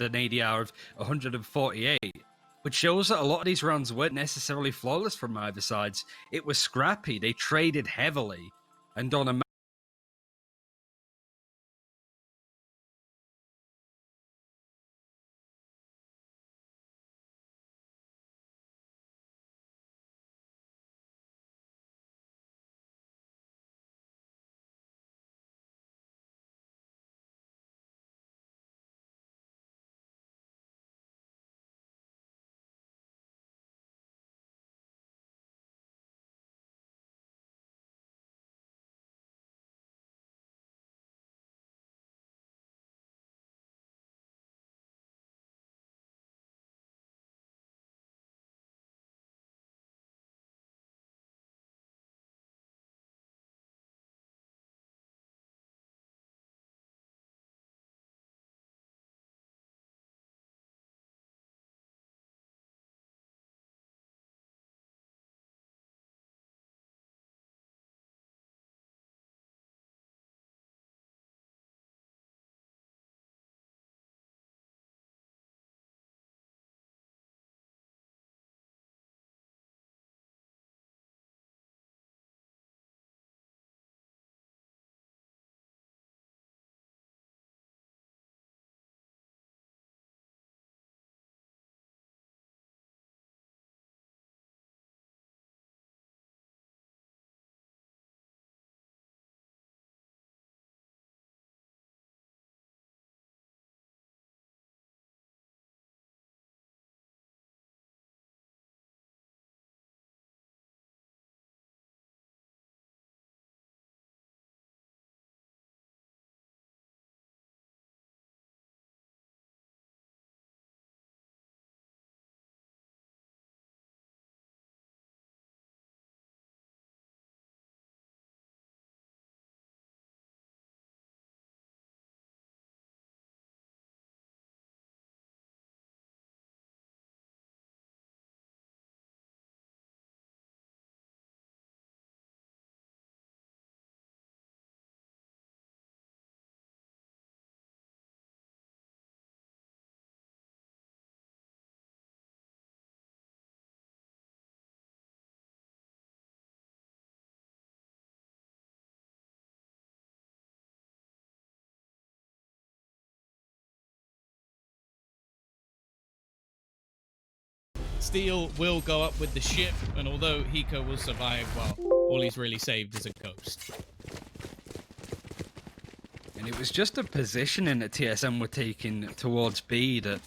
an ADR of 148, which shows that a lot of these rounds weren't necessarily flawless from either sides. It was scrappy. They traded heavily, and on a Steel will go up with the ship, and although Hiko will survive, well, all he's really saved is a ghost. And it was just a positioning that TSM were taking towards B that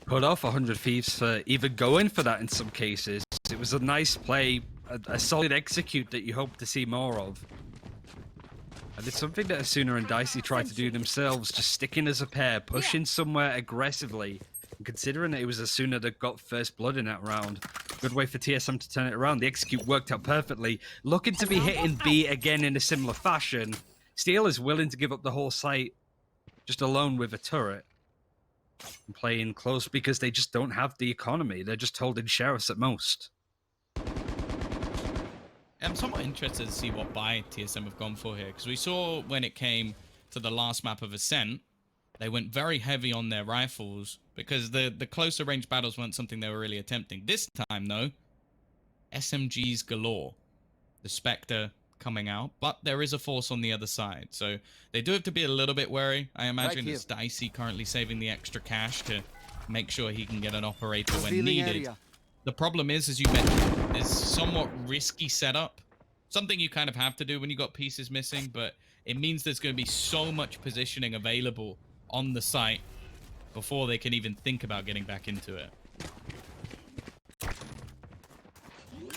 put off 100 Thieves for even going for that in some cases. It was a nice play, a solid execute that you hope to see more of. And it's something that Asuna and Dicey tried to do themselves, just sticking as a pair, pushing somewhere aggressively. And considering that it was Asuna that got first blood in that round, good way for TSM to turn it around. The execute worked out perfectly. Looking to be hitting B again in a similar fashion. Steel is willing to give up the whole site just alone with a turret and playing close because they just don't have the economy. They're just holding sheriffs at most. I'm somewhat interested to see what buy TSM have gone for here, because we saw when it came to the last map of Ascent, they went very heavy on their rifles because the closer range battles weren't something they were really attempting. This time, though, SMGs galore. The Spectre coming out, but there is a force on the other side, so they do have to be a little bit wary. I imagine it's Dicey currently saving the extra cash to make sure he can get an operator when needed. The problem is, as you mentioned, it's somewhat risky setup. Something you kind of have to do when you got pieces missing, but it means there's going to be so much positioning available on the site before they can even think about getting back into it.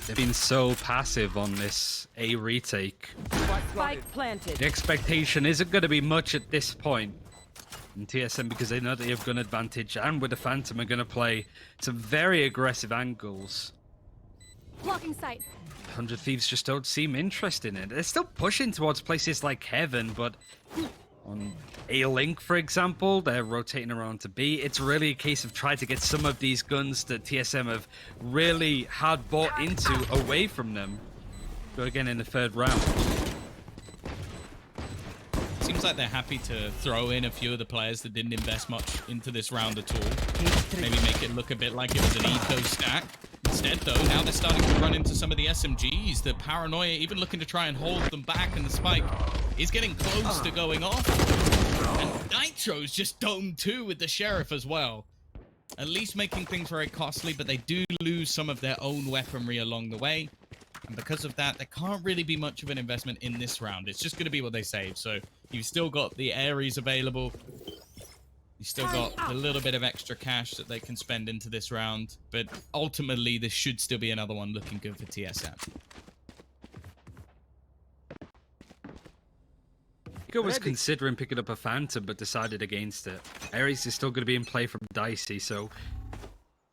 They've been so passive on this A retake. Spike planted. The expectation isn't going to be much at this point in TSM because they know they have gun advantage, and with the Phantom are going to play some very aggressive angles. Blocking sight. 100 Thieves just don't seem interested in it. They're still pushing towards places like Heaven, but on A-Link, for example, they're rotating around to B. It's really a case of trying to get some of these guns that TSM have really hard bought into away from them. Go again in the third round. Seems seems like they're happy to throw in a few of the players that didn't invest much into this round at all. Maybe make it look a bit like it was an eco stack. Instead, though, now they're starting to run into some of the SMGs. The paranoia, even looking to try and hold them back, and the spike is getting close to going off. And Nitro's just domed too with the Sheriff as well. At least making things very costly, but they do lose some of their own weaponry along the way. And because of that, there can't really be much of an investment in this round. It's just going to be what they save. So you've still got the Ares available. You've still got a little bit of extra cash that they can spend into this round. But ultimately, this should still be another one looking good for TSM. Nico was considering picking up a Phantom, but decided against it. Ares is still going to be in play from Dicey, so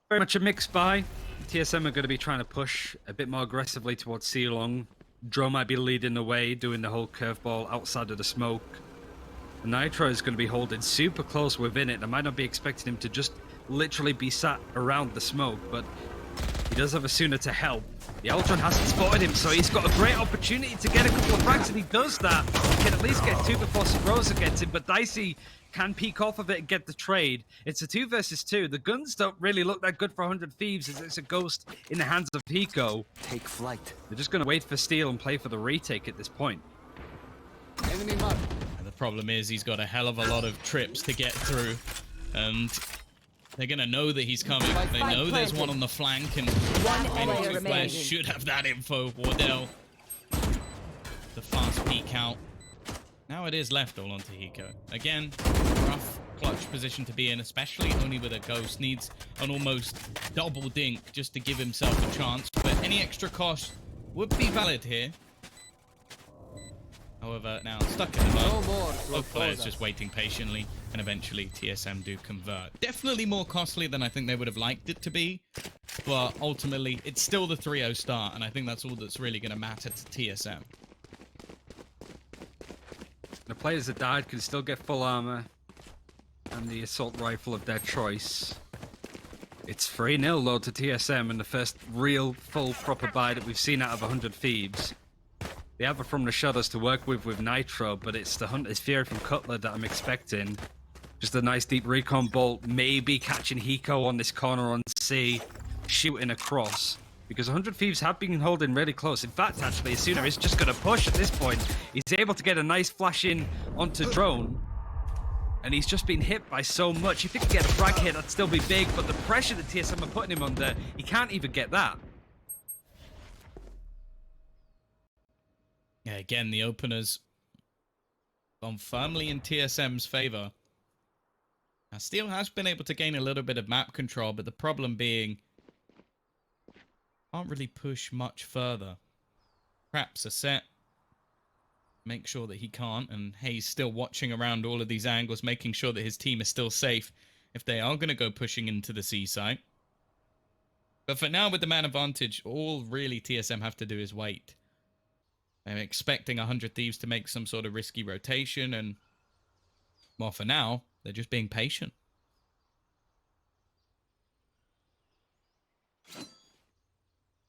very much a mixed buy. TSM are going to be trying to push a bit more aggressively towards C-Long. Dro might be leading the way, doing the whole curveball outside of the smoke. And Nitro is going to be holding super close within it. I might not be expecting him to just literally be sat around the smoke, but he does have a Sooner to help. The Ultron hasn't spotted him, so he's got a great opportunity to get a couple of frags, and he does that. He can at least get 2 before Sabrosa gets him, but Dicey can peek off of it and get the trade. It's a 2 versus 2. The guns don't really look that good for 100 Thieves, as it's a ghost in the hands of Hiko. Take flight. They're just going to wait for Steel and play for the retake at this point. Enemy mark. And the problem is he's got a hell of a lot of trips to get through, and they're going to know that he's coming. They know there's one on the flank, and any two players should have that info. Wardell, the fast peek out. Now it is left all onto Hiko. Again, rough clutch position to be in, especially only with a ghost. Needs an almost double dink just to give himself a chance. But any extra cost would be valid here. However, now stuck in the mud. Both players just waiting patiently, and eventually TSM do convert. Definitely more costly than I think they would have liked it to be, but ultimately it's still the 3-0 start, and I think that's all that's really going to matter to TSM. The players that died can still get full armor and the assault rifle of their choice. It's 3-0 though to TSM, and the first real full proper buy that we've seen out of 100 Thieves. They have it from the Shudders to work with Nitro, but it's the Hunter's Fury from Cutler that I'm expecting. Just a nice deep recon bolt, maybe catching Hiko on this corner on C, shooting across. Because 100 Thieves have been holding really close. In fact, actually, Asuna is just going to push at this point. He's able to get a nice flash in onto Drone. And he's just been hit by so much. If he could get a frag hit, that'd still be big. But the pressure that TSM are putting him under, he can't even get that. Yeah, again, the openers gone firmly in TSM's favor. Now, Steel has been able to gain a little bit of map control, but the problem being can't really push much further. Traps are set. Make sure that he can't, and Hayes still watching around all of these angles, making sure that his team is still safe if they are going to go pushing into the C site. But for now, with the man advantage, all really TSM have to do is wait. I'm expecting 100 Thieves to make some sort of risky rotation, and well, for now, they're just being patient.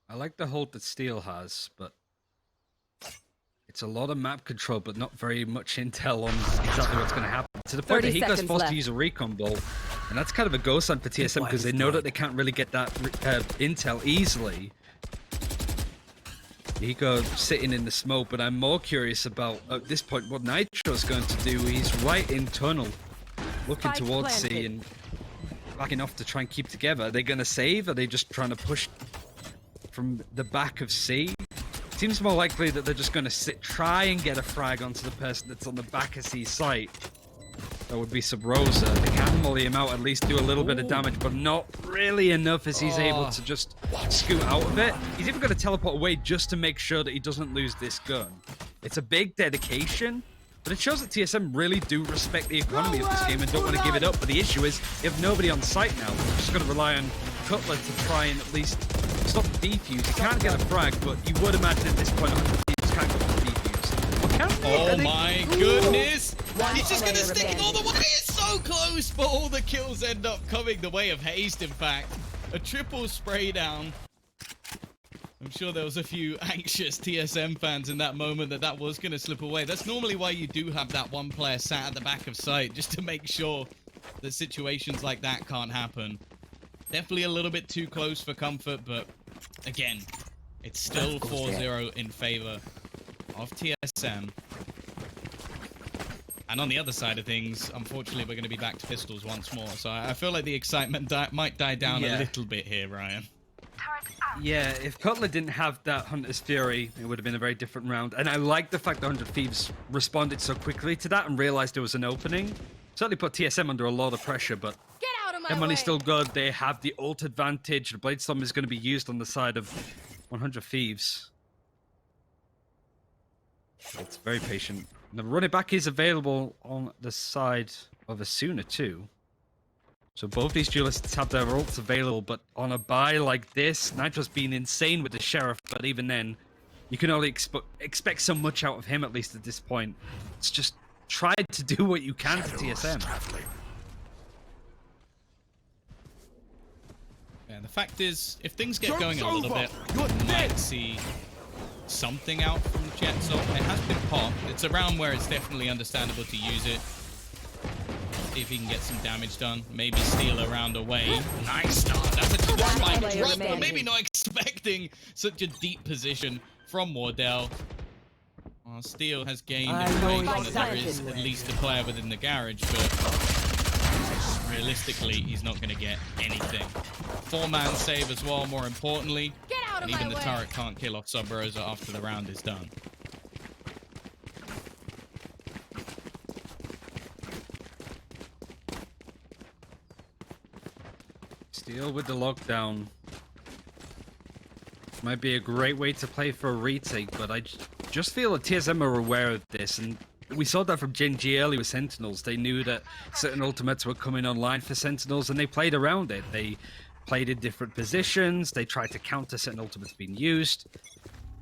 I like the hold that Steel has, but it's a lot of map control, but not very much intel on exactly what's going to happen. To the point that he goes forced to use a recon bolt, and that's kind of a ghost sign for TSM because they know that they can't really get that intel easily. Hiko sitting in the smoke, but I'm more curious about, at this point, what Nitro's going to do. He's right in tunnel, looking towards C and backing off to try and keep together. Are they going to save? Are they just trying to push from the back of C? Seems more likely that they're just going to try and get a frag onto the person that's on the back of C site. That would be Sabrosa. They can molly him out, at least do a little bit of damage, but not really enough as he's able to just scoot out of it. He's even going to teleport away just to make sure that he doesn't lose this gun. It's a big dedication, but it shows that TSM really do respect the economy of this game and don't want to give it up. But the issue is, you have nobody on site now. They're just going to rely on Cutler to try and at least stop the defuse. He can't get a frag, but you would imagine at this point, he just can't go for the defuse. Well, can they? Oh my goodness! He's just going to stick it all the way. It's so close, but all the kills end up coming the way of Haste, in fact. A triple spray down. I'm sure there was a few anxious TSM fans in that moment that was going to slip away. That's normally why you do have that one player sat at the back of site, just to make sure that situations like that can't happen. Definitely a little bit too close for comfort, but again, it's still 4-0 in favor of TSM. And on the other side of things, unfortunately, we're going to be back to pistols once more. So I feel like the excitement might die down a little bit here, Ryan. Yeah, if Cutler didn't have that Hunter's Fury, it would have been a very different round. And I like the fact that 100 Thieves responded so quickly to that and realized there was an opening. Certainly put TSM under a lot of pressure, but Get out of my their money's way. still good. They have the ult advantage. The Bladestorm is going to be used on the side of 100 Thieves. It's very patient. The running back is available on the side of Asuna too. So both these duelists have their ults available, but on a buy like this, Nitro's been insane with the Sheriff, but even then, you can only expect so much out of him, at least at this point. It's just try to do what you can for TSM. And the fact is, if things get going a little bit, you might see something out from Jet's ult. It has been popped. It's a round where it's definitely understandable to use it. See if he can get some damage done. Maybe steal a round away. Nice start. That's a 2-1 by drop, but maybe not expecting such a deep position from Wardell. Steel has gained information that there is at least a player within the garage, but realistically, he's not going to get anything. 4-man save as well, more importantly. Get out of And even my the way. turret can't kill off Sub Rosa after the round is done. Steel with the lockdown. Might be a great way to play for a retake, but I just feel that TSM are aware of this, and we saw that from Gen G early with Sentinels. They knew that certain ultimates were coming online for Sentinels, and they played around it. They played in different positions, they tried to counter certain ultimates being used.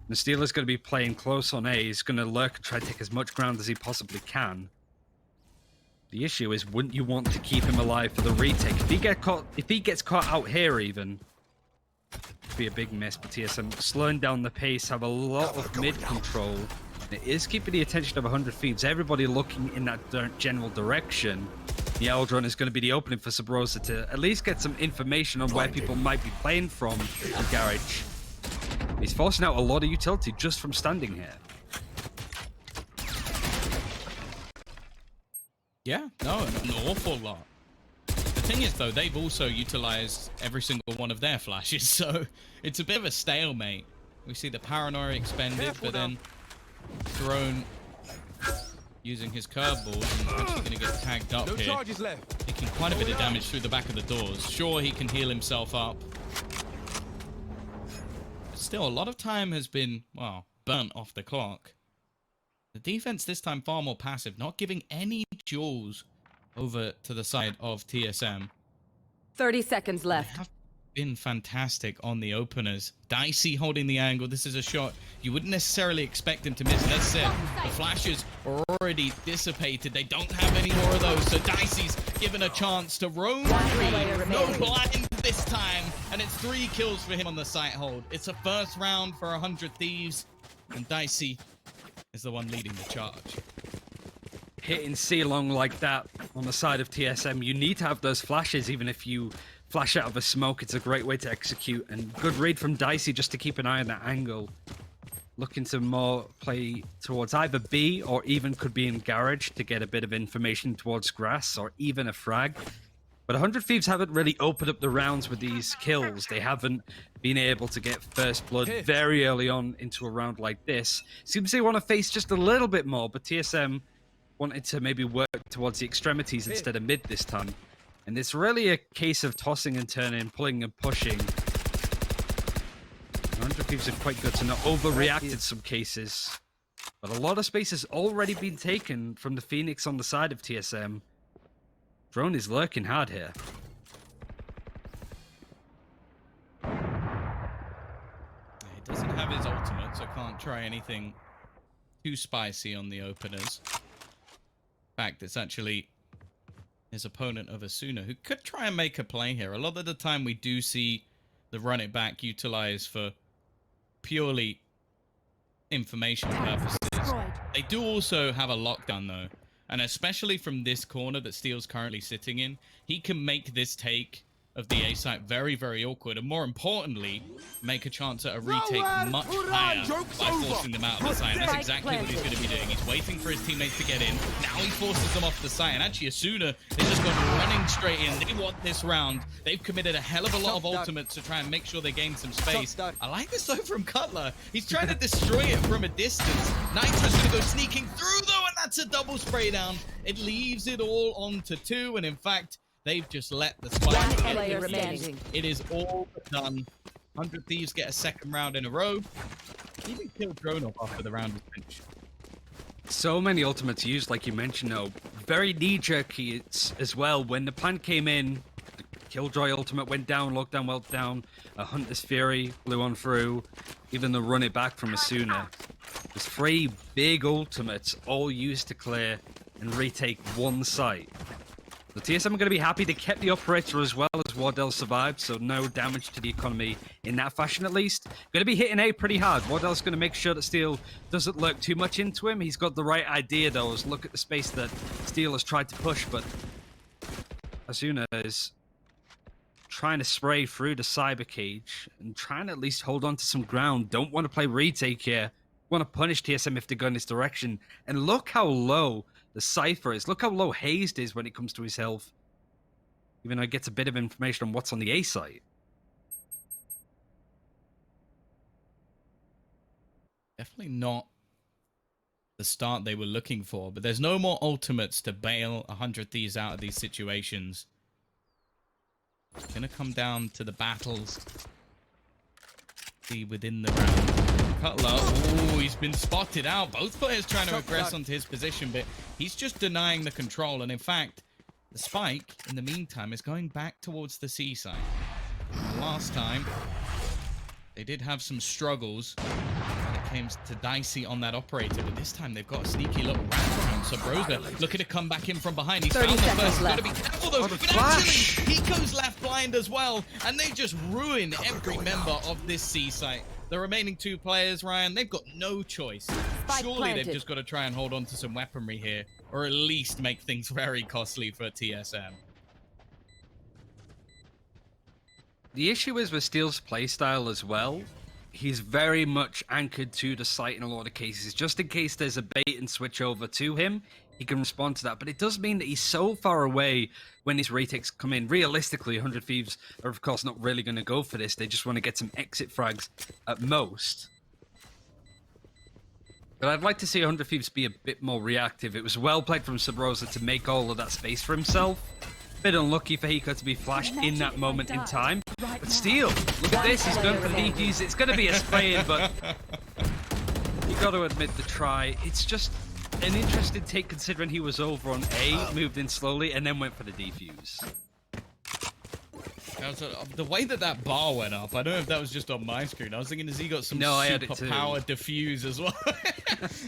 The Steel is going to be playing close on A. He's going to lurk and try to take as much ground as he possibly can. The issue is, wouldn't you want to keep him alive for the retake? If he gets caught out here even, it'd be a big miss. But TSM slowing down the pace, have a lot of mid control. And it is keeping the attention of 100 Thieves. Everybody looking in that general direction. The Eldron is going to be the opening for Sub Rosa to at least get some information on where people might be playing from in Garage. He's forcing out a lot of utility just from standing here. Yeah, no, an awful lot. The thing is, though, they've also utilized every single one of their flashes, so it's a bit of a stalemate. We see the Paranoia expended, but then Throne using his curveballs and actually going to get tagged up here. Taking quite a bit of damage through the back of the doors. Sure, he can heal himself up. But still, a lot of time has been, well, burnt off the clock. The defense this time far more passive, not giving any duels over to the side of TSM. 30 seconds They left. have been fantastic on the openers. Dicey holding the angle. This is a shot you wouldn't necessarily expect him to miss. That's it. The flashes are already dissipated. They don't have any more of those. So Dicey's given a chance to roam free. No blind this time. And it's 3 kills for him on the site hold. It's a first round for 100 Thieves. And Dicey is the one leading the charge. Hitting C-Long like that on the side of TSM, you need to have those flashes. Even if you flash out of a smoke, it's a great way to execute. And good read from Dicey just to keep an eye on that angle. Looking to more play towards either B or even could be in Garage to get a bit of information towards Grass or even a frag. But 100 Thieves haven't really opened up the rounds with these kills. They haven't been able to get first blood very early on into a round like this. Seems they want to face just a little bit more, but TSM wanted to maybe work towards the extremities instead of mid this time. And it's really a case of tossing and turning, pulling and pushing. 100 Thieves are quite good to not overreact in some cases. But a lot of space has already been taken from the Phoenix on the side of TSM. Drone is lurking hard here. He doesn't have his ultimate, so can't try anything too spicy on the openers. In fact, it's actually his opponent of Asuna who could try and make a play here. A lot of the time we do see the run it back utilized for purely information purposes. They do also have a lockdown though, and especially from this corner that Steel's currently sitting in, he can make this take of the A site very, very awkward, and more importantly, make a chance at a retake much higher by forcing them out of the site. And that's exactly what he's going to be doing. He's waiting for his teammates to get in. Now he forces them off the site, and actually Asuna, they've just gone running straight in. They want this round. They've committed a hell of a lot of ultimates to try and make sure they gain some space. I like this though from Cutler. He's trying to destroy it from a distance. Nitro's going to go sneaking through though, and that's a double spray down. It leaves it all on to 2, and in fact, they've just let the spike get remaining. It is all done. 100 Thieves get a second round in a row. Even killed Dronov after the round was finished. So many ultimates used, like you mentioned, though. Very knee-jerky as well. When the plant came in, the Killjoy ultimate went down, lockdown went down, a Hunter's Fury blew on through, even the run it back from Asuna. There's 3 big ultimates, all used to clear and retake one site. The TSM are going to be happy they kept the operator as well as Wardell survived, so no damage to the economy in that fashion at least. Going to be hitting A pretty hard. Wardell's going to make sure that Steel doesn't lurk too much into him. He's got the right idea though, is look at the space that Steel has tried to push, but Asuna is trying to spray through the cyber cage and trying to at least hold on to some ground. Don't want to play retake here. Want to punish TSM if they go in this direction. And look how low the Cypher is. Look how low Hazed is when it comes to his health. Even though it gets a bit of information on what's on the A site. Definitely not the start they were looking for, but there's no more ultimates to bail 100 Thieves out of these situations. It's going to come down to the battles. See within the round. Cutler, oh, he's been spotted out. Both players trying to aggress onto his position, but he's just denying the control. And in fact, the spike, in the meantime, is going back towards the C side. Last time, they did have some struggles when it came to Dicey on that operator, but this time they've got a sneaky little wraparound. So Broza looking to come back in from behind. He's found the first. He's got to be careful though. But actually, he goes left blind as well, and they just ruin every member of this C site. The remaining 2 players, Ryan, they've got no choice. Surely they've just got to try and hold on to some weaponry here, or at least make things very costly for TSM. The issue is with Steel's playstyle as well. He's very much anchored to the site in a lot of cases. Just in case there's a bait and switch over to him, he can respond to that. But it does mean that he's so far away when his retakes come in. Realistically, 100 Thieves are, of course, not really going to go for this. They just want to get some exit frags at most. But I'd like to see 100 Thieves be a bit more reactive. It was well played from Subrosa to make all of that space for himself. Bit unlucky for Hiko to be flashed in that moment in time. But Steel, look at this. He's going for the DGs. It's going to be a spray, but you got to admit the try. It's just an interesting take considering he was over on A, moved in slowly, and then went for the defuse. The way that bar went up, I don't know if that was just on my screen. I was thinking, has he got some super power diffuse as well?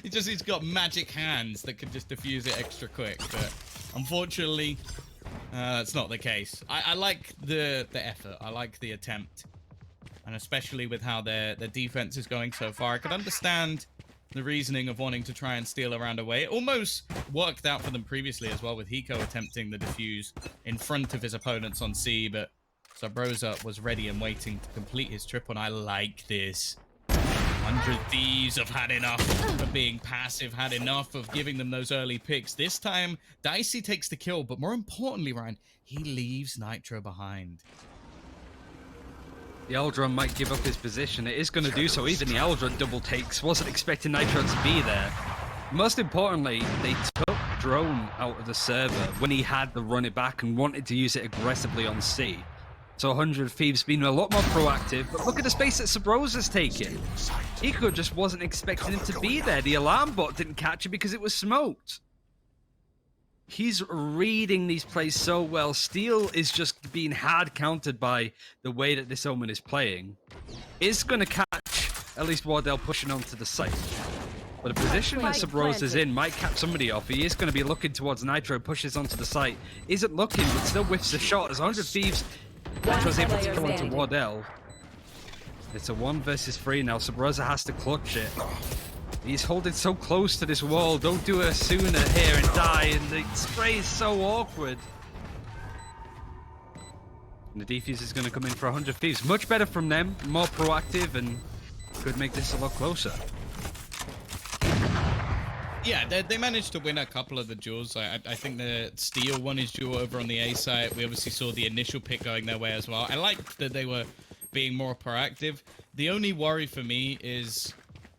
He's got magic hands that can just diffuse it extra quick. But unfortunately, that's not the case. I like the effort. I like the attempt. And especially with how their defense is going so far, I could understand the reasoning of wanting to try and steal around away. It almost worked out for them previously as well, with Hiko attempting the defuse in front of his opponents on C, but Subrosa was ready and waiting to complete his triple, and I like this. 100 Thieves have had enough of being passive, had enough of giving them those early picks. This time, Dicey takes the kill, but more importantly, Ryan, he leaves Nitro behind. The Aldron might give up his position. It is going to do so. Even the Aldron double takes. Wasn't expecting Nitro to be there. Most importantly, they took Drone out of the server when he had the run it back and wanted to use it aggressively on C. So 100 Thieves being a lot more proactive. But look at the space that Subrosa's taken. Iko just wasn't expecting him to be there. The alarm bot didn't catch it because it was smoked. He's reading these plays so well. Steel is just being hard countered by the way that this Omen is playing. Is going to catch at least Wardell pushing onto the site. But the position that Subrosa is in might catch somebody off. He is going to be looking towards Nitro, pushes onto the site. Isn't looking, but still whiffs the shot as 100 Thieves. Nitro's able to kill onto Wardell. It's a 1 versus 3 now. Sabrosa has to clutch it. He's holding so close to this wall. Don't do a sooner here and die. And the spray is so awkward. And the defuse is going to come in for 100 Thieves. Much better from them. More proactive and could make this a lot closer. Yeah, they managed to win a couple of the duels. I think the Steel won his duel over on the A side. We obviously saw the initial pick going their way as well. I liked that they were being more proactive. The only worry for me is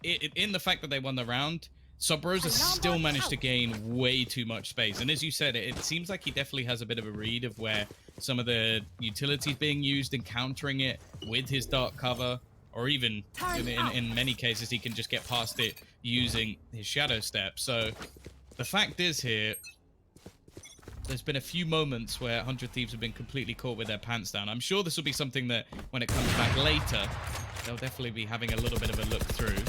in the fact that they won the round, Sabrosa still managed to gain way too much space. And as you said, it seems like he definitely has a bit of a read of where some of the utilities being used and countering it with his dark cover, or even in many cases, he can just get past it using his shadow step. So the fact is here, there's been a few moments where 100 Thieves have been completely caught with their pants down. I'm sure this will be something that when it comes back later, they'll definitely be having a little bit of a look through.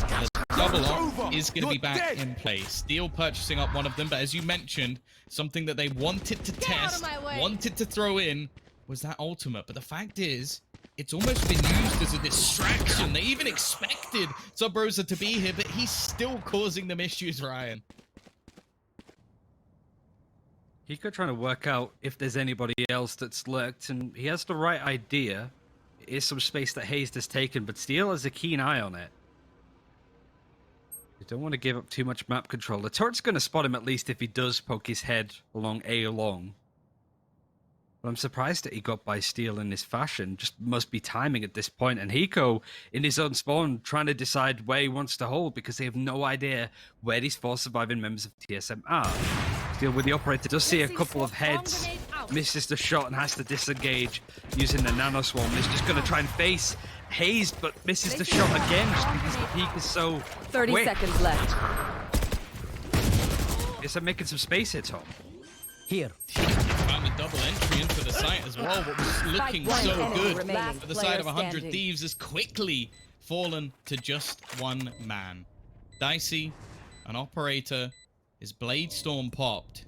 The double up is going to be back in place. Steel purchasing up one of them, but as you mentioned, something that they wanted to test, wanted to throw in, was that ultimate. But the fact is, it's almost been used as a distraction. They even expected Sabrosa to be here, but he's still causing them issues, Ryan. Hiko trying to work out if there's anybody else that's lurked, and he has the right idea. It is some space that Hayes has taken, but Steel has a keen eye on it. You don't want to give up too much map control. The turret's going to spot him at least if he does poke his head along A long. But I'm surprised that he got by Steel in this fashion. Just must be timing at this point. And Hiko, in his own spawn, trying to decide where he wants to hold because they have no idea where these 4 surviving members of TSM are. Steel with the operator does see a couple of heads, misses the shot and has to disengage using the nano swarm. He's just going to try and face Hayes, but misses the shot again just because the peak is so 30 quick. seconds left. Yes, I'm making some space here, Tom. Here. Found a double entry into the site as well. What was looking so good for the side of 100 Thieves has quickly fallen to just one man. Dicey, an operator, his Blade Storm popped.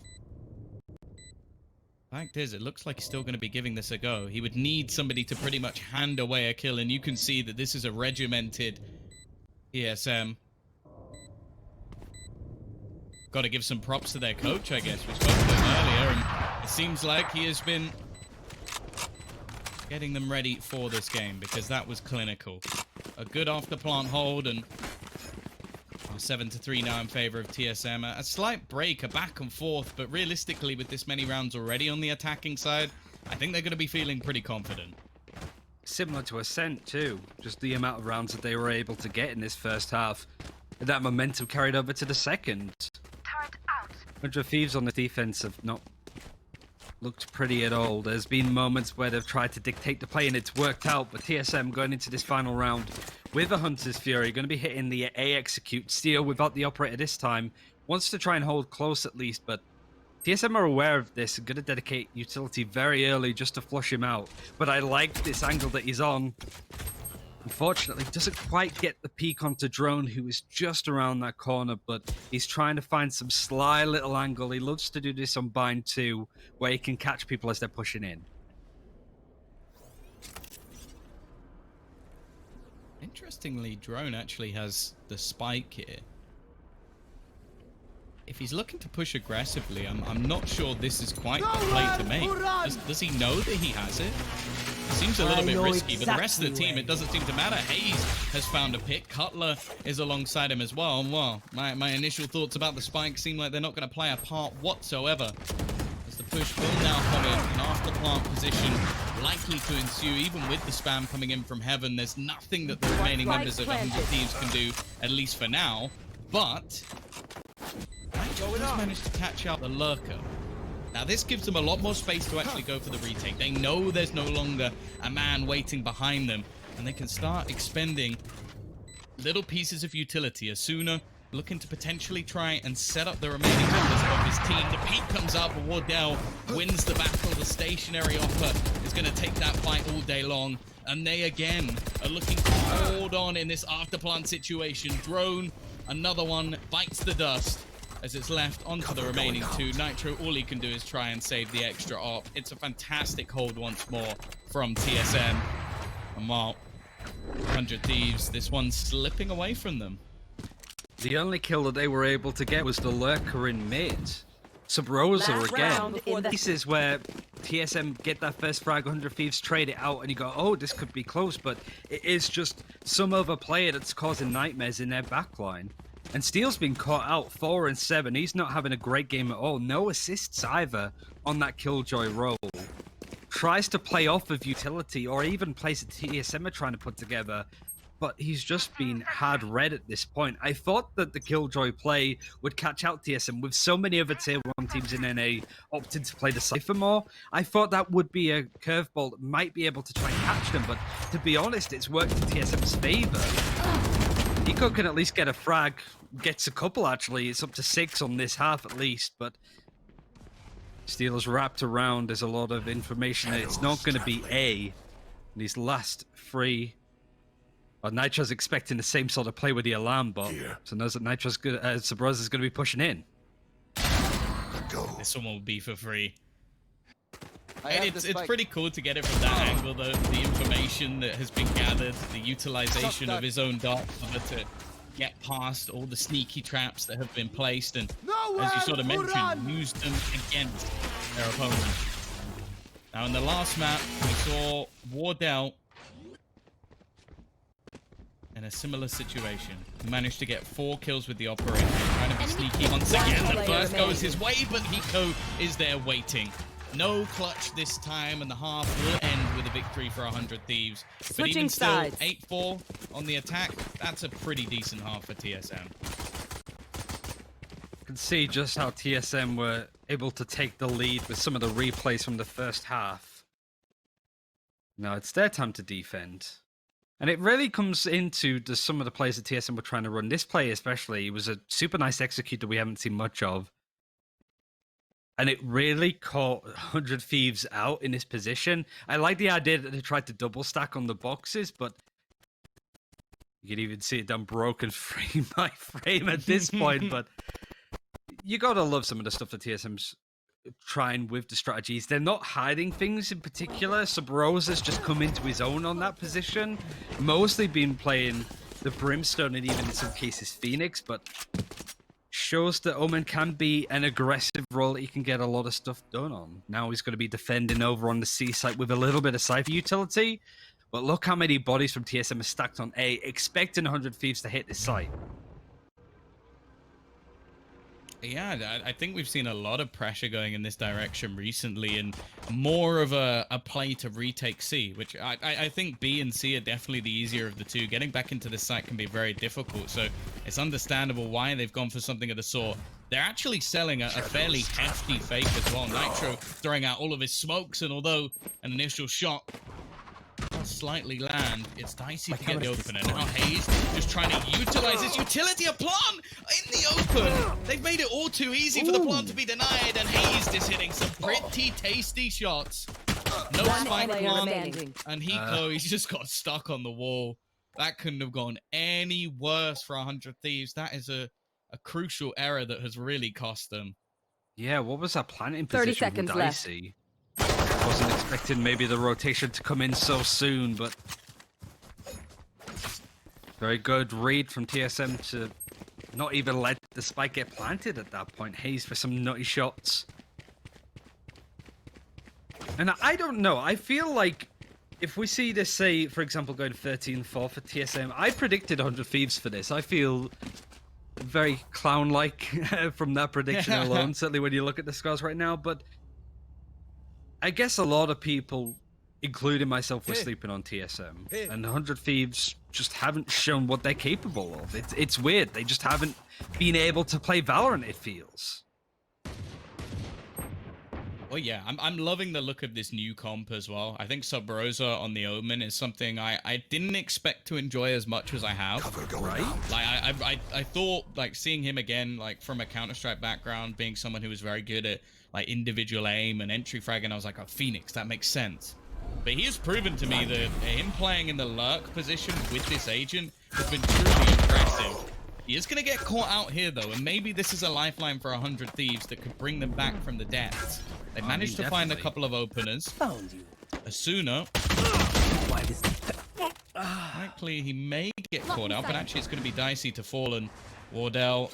Fact is, it looks like he's still going to be giving this a go. He would need somebody to pretty much hand away a kill, and you can see that this is a regimented TSM. Got to give some props to their coach, I guess. We spoke to him earlier, and it seems like he has been getting them ready for this game, because that was clinical. A good after-plant hold, and 7-3 now in favor of TSM. A slight break, a back and forth, but realistically, with this many rounds already on the attacking side, I think they're going to be feeling pretty confident. Similar to Ascent too, just the amount of rounds that they were able to get in this first half. And that momentum carried over to the second. 100 Thieves on the defense have not looked pretty at all. There's been moments where they've tried to dictate the play and it's worked out, but TSM going into this final round with a Hunter's Fury, going to be hitting the A execute. Steel without the operator this time, wants to try and hold close at least, but TSM are aware of this and going to dedicate utility very early just to flush him out. But I like this angle that he's on. Unfortunately, doesn't quite get the peek onto Drone, who is just around that corner, but he's trying to find some sly little angle. He loves to do this on Bind 2, where he can catch people as they're pushing in. Interestingly, Drone actually has the spike here. If he's looking to push aggressively, I'm not sure this is quite the play to make. Does he know that he has it? It seems a little bit risky, but the rest of the team, it doesn't seem to matter. Hayes has found a pick. Cutler is alongside him as well. And well, my initial thoughts about the spike seem like they're not going to play a part whatsoever, as the push will now come in. An after-plant position likely to ensue, even with the spam coming in from heaven. There's nothing that the remaining members of 100 Thieves can do, at least for now. But Nitro has managed to catch out the lurker. Now this gives them a lot more space to actually go for the retake. They know there's no longer a man waiting behind them, and they can start expending little pieces of utility. Asuna looking to potentially try and set up the remaining members of his team. The peak comes out, but Wardell wins the battle. The stationary offer is going to take that fight all day long, and they again are looking to hold on in this afterplant situation. Drone, another one, bites the dust as it's left onto the remaining two. Nitro, all he can do is try and save the extra op. It's a fantastic hold once more from TSM. And while 100 Thieves, this one's slipping away from them. The only kill that they were able to get was the lurker in mid. Sub-Rosa Last again. round in the- This is where TSM get that first frag, 100 Thieves trade it out, and you go, oh, this could be close, but it is just some other player that's causing nightmares in their backline. And Steel's been caught out 4 and 7. He's not having a great game at all. No assists either on that Killjoy role. Tries to play off of utility or even plays a TSM are trying to put together, but he's just been hard read at this point. I thought that the Killjoy play would catch out TSM with so many other tier 1 teams in NA opting to play the Cypher more. I thought that would be a curveball that might be able to try and catch them, but to be honest, it's worked in TSM's favor. Eco can at least get a frag, gets a couple actually. It's up to 6 on this half at least, but Steel's wrapped around. There's a lot of information that it's not going to be A in these last 3. Well, Nitro's expecting the same sort of play with the alarm bot, so knows that Nitro's good. Sabrosa's going to be pushing in. This one will be for free. I It's pretty cool to get it from that angle, though. The information that has been gathered, the utilization of his own dart cover to get past all the sneaky traps that have been placed, and as you sort of mentioned, use them against their opponents. Now, in the last map, we saw Wardell in a similar situation. He managed to get 4 kills with the operator, trying to be sneaky once again. The first goes his way, but Hiko is there waiting. No clutch this time, and the half will end with a victory for 100 Thieves. But even still, 8-4 on the attack, that's a pretty decent half for TSM. You can see just how TSM were able to take the lead with some of the replays from the first half. Now it's their time to defend. And it really comes into some of the plays that TSM were trying to run. This play especially, was a super nice executor we haven't seen much of. And it really caught 100 Thieves out in this position. I like the idea that they tried to double stack on the boxes, but you can even see it done broken frame by frame at this point. But you gotta love some of the stuff that TSM's trying with the strategies. They're not hiding things in particular. Sub-Rosa's just come into his own on that position. Mostly been playing the Brimstone and even in some cases Phoenix, but shows that Omen can be an aggressive role that he can get a lot of stuff done on. Now he's going to be defending over on the C site with a little bit of Cypher utility, but look how many bodies from TSM are stacked on A, expecting 100 Thieves to hit this site. Yeah, I think we've seen a lot of pressure going in this direction recently, and more of a play to retake C, which I think B and C are definitely the easier of the two. Getting back into this site can be very difficult, so it's understandable why they've gone for something of the sort. They're actually selling a fairly hefty fake as well. Nitro throwing out all of his smokes, and although an initial shot does slightly land, it's dicey to get the opener. Now Hayes just trying to utilize his utility. A plant in the open. They've made it all too easy for the plant to be denied, and Hayes is hitting some pretty tasty shots. No spike plant, and Hiko, he's just got stuck on the wall. That couldn't have gone any worse for 100 Thieves. That is a crucial error that has really cost them. Yeah, what was that planting 30 position seconds from Dicey? Wasn't expecting maybe the rotation to come in so soon, but very good read from TSM to not even let the spike get planted at that point. Hayes for some nutty shots. And I don't know, I feel like if we see this, say, for example, going 13-4 for TSM, I predicted 100 Thieves for this. I feel very clown-like from that prediction alone, certainly when you look at the scores right now, but I guess a lot of people, including myself, were sleeping on TSM, and 100 Thieves just haven't shown what they're capable of. It's weird. They just haven't been able to play Valorant, it feels. Well, yeah, I'm loving the look of this new comp as well. I think Sub-Rosa on the Omen is something I didn't expect to enjoy as much as I have. Right? Like, I thought, like, seeing him again, like, from a Counter-Strike background, being someone who was very good at, like, individual aim and entry frag, and I was like, oh, Phoenix, that makes sense. But he has proven to me that him playing in the lurk position with this agent has been truly impressive. He is going to get caught out here, though, and maybe this is a lifeline for 100 Thieves that could bring them back from the depths. They managed to find a couple of openers. Asuna Likely he may get caught out, but actually it's going to be dicey to Fallen. Wardell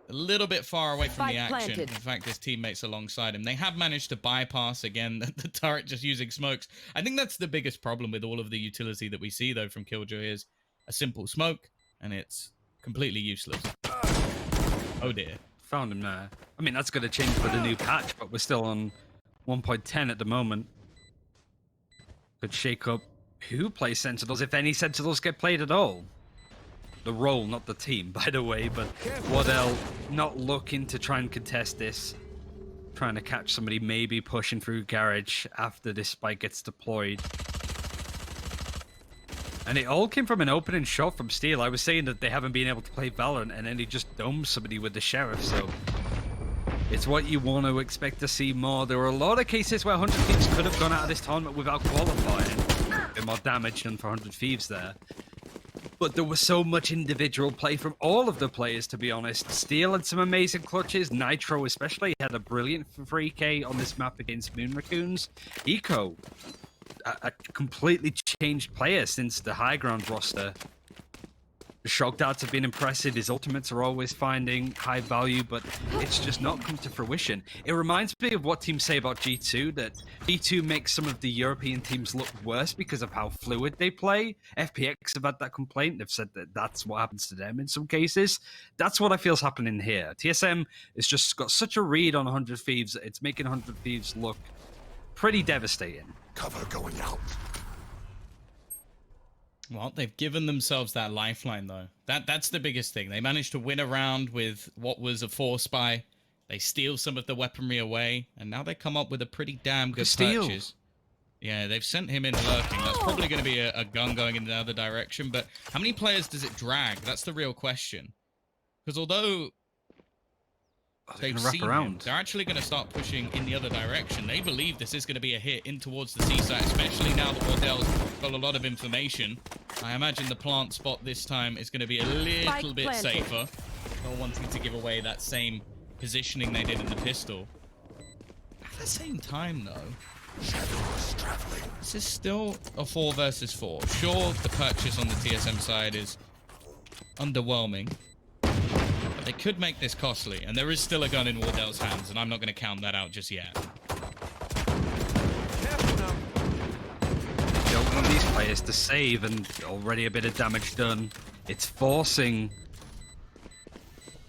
a little bit far away from the action. In fact, his teammates alongside him. They have managed to bypass, again, the turret just using smokes. I think that's the biggest problem with all of the utility that we see, though, from Killjoy is a simple smoke, and it's completely useless. Oh, dear. Found him there. I mean, that's going to change for the new patch, but we're still on 1.10 at the moment. Could shake up who plays Sentinels, if any Sentinels get played at all. The role, not the team, by the way, but Wardell not looking to try and contest this. Trying to catch somebody maybe pushing through garage after this spike gets deployed. And it all came from an opening shot from Steel. I was saying that they haven't been able to play Valorant, and then he just domes somebody with the Sheriff, so it's what you want to expect to see more. There were a lot of cases where 100 Thieves could have gone out of this tournament without qualifying. A bit more damage done for 100 Thieves there. But there was so much individual play from all of the players, to be honest. Steel had some amazing clutches. Nitro especially had a brilliant 3K on this map against Moon Raccoons. Eco, a completely changed player since the high ground roster. The shock darts have been impressive. His ultimates are always finding high value, but it's just not come to fruition. It reminds me of what teams say about G2, that G2 makes some of the European teams look worse because of how fluid they play. FPX have had that complaint. They've said that that's what happens to them in some cases. That's what I feel is happening here. TSM has just got such a read on 100 Thieves. It's making 100 Thieves look pretty devastating. Cover going out. Well, they've given themselves that lifeline, though. That's the biggest thing. They managed to win a round with what was a force buy. They steal some of the weaponry away, and now they come up with a pretty damn good purchase. Yeah, they've sent him in lurking. That's probably going to be a gun going in the other direction, but how many players does it drag? That's the real question. Because although they've seen him, they're actually going to start pushing in the other direction. They believe this is going to be a hit in towards the seaside, especially now that Wardell's got a lot of information. I imagine the plant spot this time is going to be a little bit safer. Not wanting to give away that same positioning they did in the pistol. At the same time, though, this is still a 4 versus 4. Sure, the purchase on the TSM side is underwhelming. They could make this costly, and there is still a gun in Wardell's hands, and I'm not going to count that out just yet. You don't want these players to save, and already a bit of damage done. It's forcing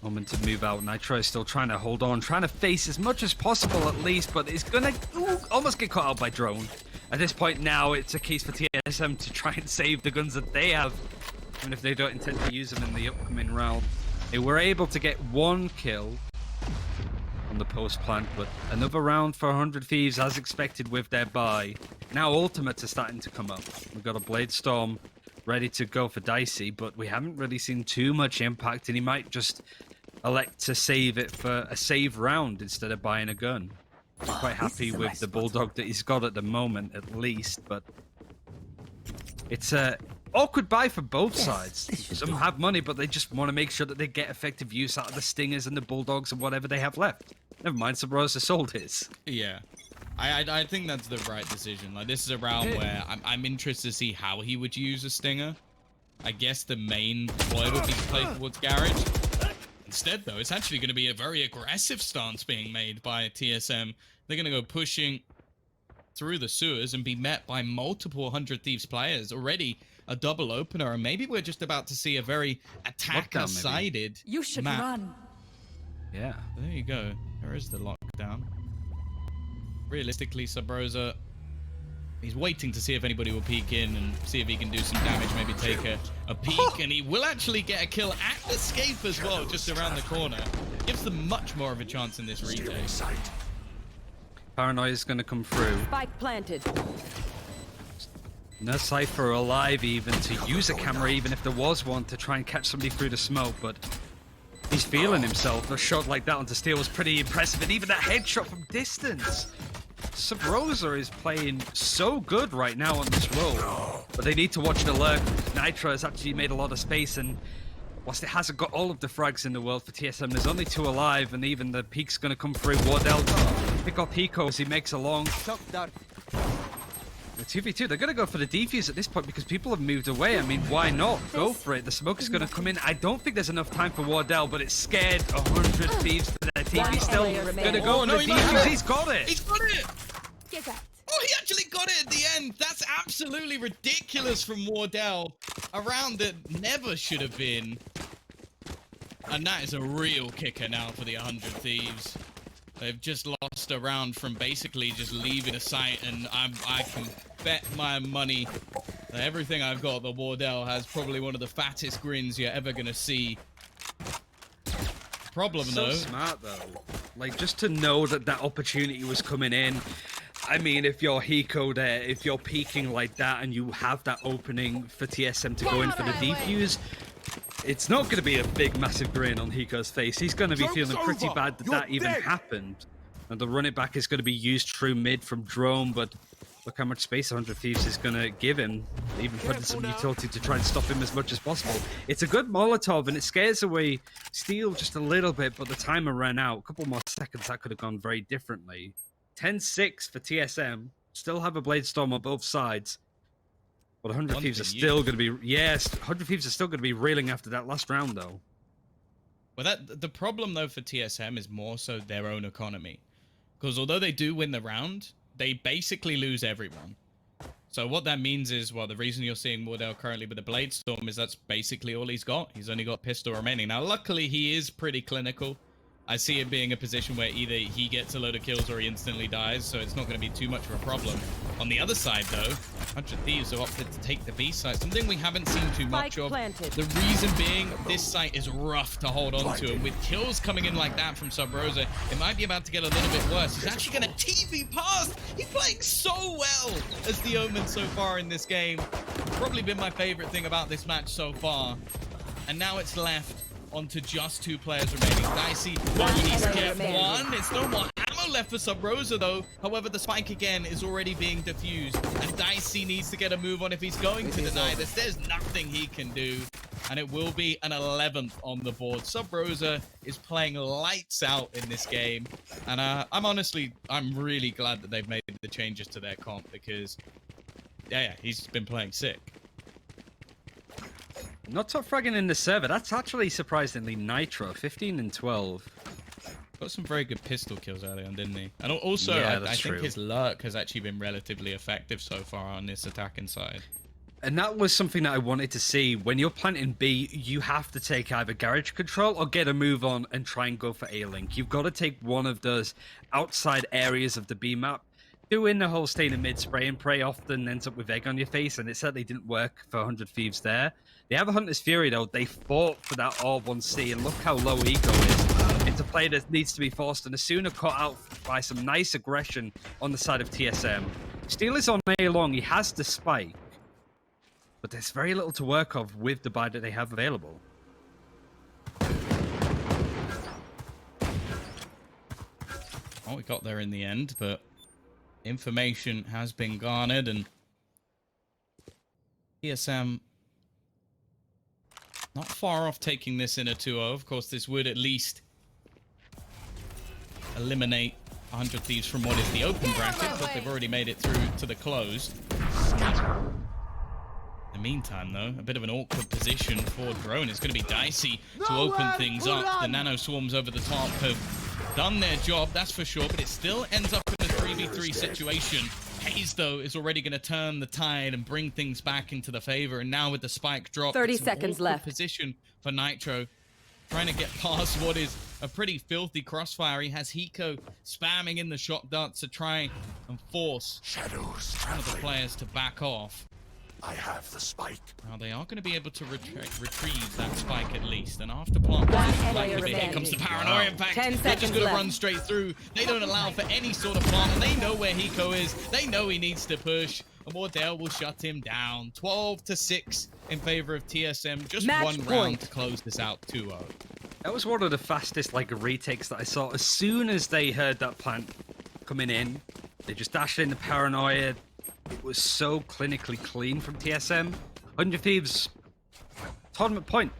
Moment to move out. Nitro is still trying to hold on, trying to face as much as possible at least, but it's going to almost get caught out by drone. At this point now, it's a case for TSM to try and save the guns that they have, even if they don't intend to use them in the upcoming round. They were able to get 1 kill on the post plant, but another round for 100 Thieves as expected with their buy. Now ultimates are starting to come up. We've got a Blade Storm ready to go for Dicey, but we haven't really seen too much impact, and he might just elect to save it for a save round instead of buying a gun. I'm quite happy with the Bulldog that he's got at the moment, at least, but it's a awkward buy for both sides. Some have money, but they just want to make sure that they get effective use out of the Stingers and the Bulldogs and whatever they have left. Never mind, Sabrosa sold his. Yeah. I think that's the right decision. Like, this is a round where I'm interested to see how he would use a Stinger. I guess the main ploy would be to play towards Garage. Instead, though, it's actually going to be a very aggressive stance being made by TSM. They're going to go pushing through the sewers and be met by multiple 100 Thieves players. Already a double opener, and maybe we're just about to see a very attacker-sided map. You should run. Yeah. There you go. There is the lockdown. Realistically, Sabrosa, he's waiting to see if anybody will peek in and see if he can do some damage, maybe take a peek, and he will actually get a kill at Escape as well, just around the corner. Gives them much more of a chance in this retake. Paranoia is going to come through. Spike planted. No Cypher alive even to use a camera, even if there was one, to try and catch somebody through the smoke, but he's feeling himself. A shot like that onto Steel was pretty impressive, and even that headshot from distance. Sabrosa is playing so good right now on this roll, but they need to watch the lurk. Nitro has actually made a lot of space, and whilst it hasn't got all of the frags in the world for TSM, there's only 2 alive, and even the peek's going to come through. Wardell pick up Pico as he makes a long. The 2v2, they're going to go for the defuse at this point because people have moved away. I mean, why not? Go for it. The smoke is going to come in. I don't think there's enough time for Wardell, but it's scared 100 Thieves to their team. He's still going to go for the defuse. He's got it. He's got it. Get that. Oh, he actually got it at the end. That's absolutely ridiculous from Wardell. A round that never should have been. And that is a real kicker now for the 100 Thieves. They've just lost a round from basically just leaving a site, and I can bet my money that everything I've got, the Wardell has probably one of the fattest grins you're ever going to see. Problem, so though. Smart, though. Like, just to know that that opportunity was coming in. I mean, if you're Hiko there, if you're peaking like that and you have that opening for TSM to go in for the defuse, it's not going to be a big, massive grin on Hiko's face. He's going to be feeling pretty bad that that even happened. And the run it back is going to be used through mid from drone, but look how much space 100 Thieves is going to give him. Even putting some utility to try and stop him as much as possible. It's a good Molotov, and it scares away Steel just a little bit, but the timer ran out. A couple more seconds, that could have gone very differently. 10-6 for TSM. Still have a Blade Storm on both sides. But 100 Thieves are still going to be... Yes, 100 Thieves are still going to be reeling after that last round, though. Well, the problem, though, for TSM is more so their own economy. Because although they do win the round, they basically lose every round. So what that means is, well, the reason you're seeing Wardell currently with the Blade Storm is that's basically all he's got. He's only got pistol remaining. Now, luckily, he is pretty clinical. I see it being a position where either he gets a load of kills or he instantly dies, so it's not going to be too much of a problem. On the other side, though, 100 Thieves have opted to take the B site, something we haven't seen too much of. The reason being, this site is rough to hold on to, and with kills coming in like that from Sub Rosa, it might be about to get a little bit worse. He's actually going to TV past. He's playing so well as the Omen so far in this game. Probably been my favorite thing about this match so far. And now it's left onto just 2 players remaining. Dicey, he needs to get one. It's no more ammo left for Sub Rosa, though. However, the spike again is already being defused, and Dicey needs to get a move on if he's going to deny this. There's nothing he can do, and it will be an 11th on the board. Sub Rosa is playing lights out in this game, and I'm really glad that they've made the changes to their comp, because yeah, he's been playing sick. Not top fragging in the server. That's actually surprisingly Nitro, 15 and 12. Got some very good pistol kills early on, didn't he? And also, yeah, I think his lurk has actually been relatively effective so far on this attacking side. And that was something that I wanted to see. When you're planting B, you have to take either garage control or get a move on and try and go for A-Link. You've got to take one of those outside areas of the B map. Doing the whole staying in mid spray and pray often ends up with egg on your face, and it certainly didn't work for 100 Thieves there. They have a Hunter's Fury, though. They fought for that R1C, and look how low Ego is. It's a play that needs to be forced, and the sooner cut out by some nice aggression on the side of TSM. Steel is on A long. He has the spike, but there's very little to work off with the buy that they have available. Oh, we got there in the end, but information has been garnered, and TSM not far off taking this in a 2-0. Of course, this would at least eliminate 100 Thieves from what is the open bracket, but they've already made it through to the close. In the meantime, though, a bit of an awkward position for Drone. It's going to be Dicey to open things up. The nano swarms over the top have done their job, that's for sure, but it still ends up in a 3v3 situation. Hayes, though, is already going to turn the tide and bring things back into the favor. And now with the spike drop, 30 seconds left. Position for Nitro, trying to get past what is a pretty filthy crossfire. He has Hiko spamming in the shot darts to try and force one of the players to back off. I have the spike. Now they are going to be able to retrieve that spike at least. And after plant, here comes the paranoia. In fact, they're just going to run straight through. They don't allow for any sort of plant, and they know where Hiko is. They know he needs to push. And Wardell will shut him down. 12-6 in favor of TSM. Just one round to close this out. 2-0. That was one of the fastest retakes that I saw. As soon as they heard that plant coming in, they just dashed in the paranoia. It was so clinically clean from TSM. 100 Thieves, tournament point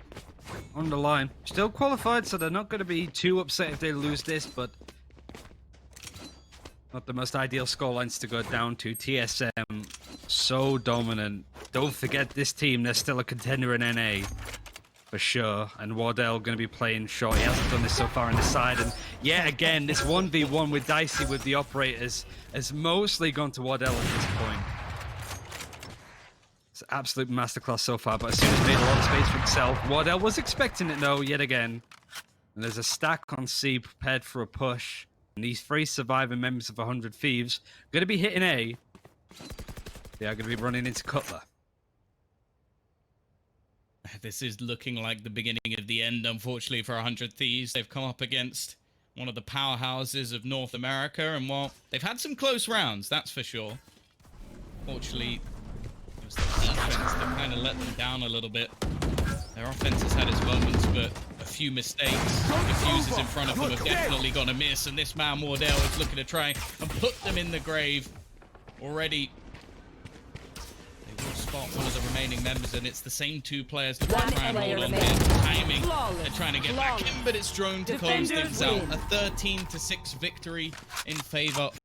on the line. Still qualified, so they're not going to be too upset if they lose this, but not the most ideal scorelines to go down to. TSM so dominant. Don't forget this team, they're still a contender in NA. For sure. And Wardell going to be playing short. He hasn't done this so far on the side. And yet again, this 1v1 with Dicey with the operators has mostly gone to Wardell at this point. It's an absolute masterclass so far, but as soon as he made a lot of space for himself, Wardell was expecting it though, yet again. And there's a stack on C prepared for a push. And these 3 surviving members of 100 Thieves going to be hitting A. They are going to be running into Cutler. This is looking like the beginning of the end, unfortunately, for 100 Thieves. They've come up against one of the powerhouses of North America, and well, they've had some close rounds, that's for sure. Fortunately, it was the defense that kind of let them down a little bit. Their offense has had its moments, but a few mistakes. Diffusers in front of them have definitely got a miss, and this man, Wardell, is looking to try and put them in the grave already. Spot one of the remaining members, and it's the same 2 players to try and hold on to timing. They're trying to get back in, but it's drone to close things out. A 13-6 victory in favor